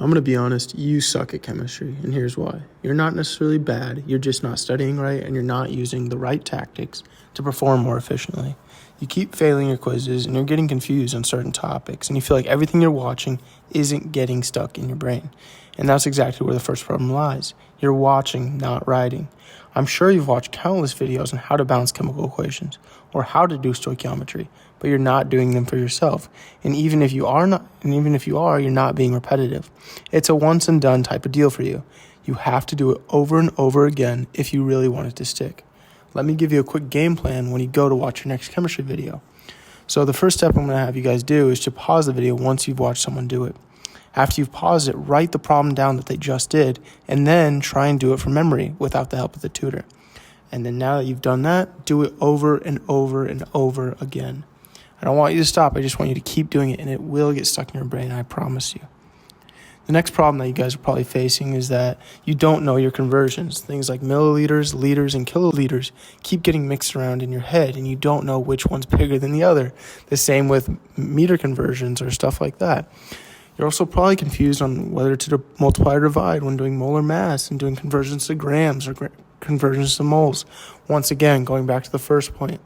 I'm going to be honest, you suck at chemistry, and here's why. You're not necessarily bad, you're just not studying right, and you're not using the right tactics to perform more efficiently. You keep failing your quizzes, and you're getting confused on certain topics, and you feel like everything you're watching isn't getting stuck in your brain. And that's exactly where the first problem lies. You're watching, not writing. I'm sure you've watched countless videos on how to balance chemical equations or how to do stoichiometry, but you're not doing them for yourself. And even if you are, you're not being repetitive. It's a once and done type of deal for you. You have to do it over and over again if you really want it to stick. Let me give you a quick game plan when you go to watch your next chemistry video. So the first step I'm going to have you guys do is to pause the video once you've watched someone do it. After you've paused it, write the problem down that they just did, and then try and do it from memory without the help of the tutor. And then now that you've done that, do it over and over and over again. I don't want you to stop. I just want you to keep doing it, and it will get stuck in your brain, I promise you. The next problem that you guys are probably facing is that you don't know your conversions. Things like milliliters, liters, and kiloliters keep getting mixed around in your head, and you don't know which one's bigger than the other. The same with meter conversions or stuff like that. You're also probably confused on whether to multiply or divide when doing molar mass and doing conversions to grams or conversions to moles. Once again, going back to the first point,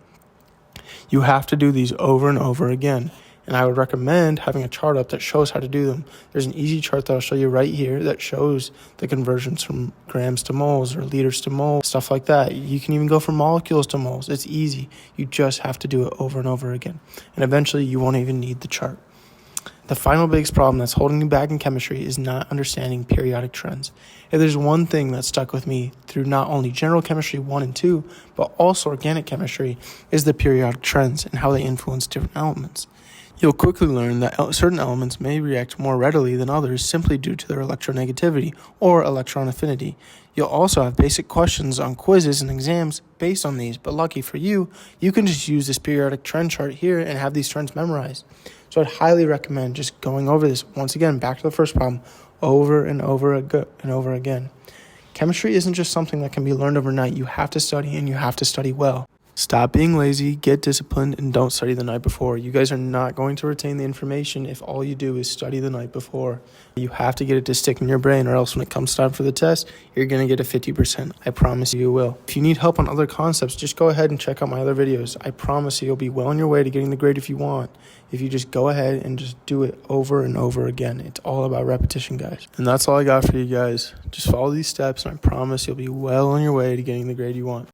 you have to do these over and over again. And I would recommend having a chart up that shows how to do them. There's an easy chart that I'll show you right here that shows the conversions from grams to moles or liters to moles, stuff like that. You can even go from molecules to moles. It's easy. You just have to do it over and over again. And eventually you won't even need the chart. The final biggest problem that's holding you back in chemistry is not understanding periodic trends. If there's one thing that stuck with me through not only general chemistry 1 and 2, but also organic chemistry, is the periodic trends and how they influence different elements. You'll quickly learn that certain elements may react more readily than others simply due to their electronegativity or electron affinity. You'll also have basic questions on quizzes and exams based on these, but lucky for you, you can just use this periodic trend chart here and have these trends memorized. So I'd highly recommend just going over this, once again, back to the first problem, over and over again. Chemistry isn't just something that can be learned overnight. You have to study, and you have to study well. Stop being lazy, get disciplined, and don't study the night before. You guys are not going to retain the information if all you do is study the night before. You have to get it to stick in your brain, or else when it comes time for the test, you're going to get a 50%. I promise you will. If you need help on other concepts, just go ahead and check out my other videos. I promise you'll be well on your way to getting the grade if you want. If you just go ahead and just do it over and over again. It's all about repetition, guys. And that's all I got for you guys. Just follow these steps, and I promise you'll be well on your way to getting the grade you want.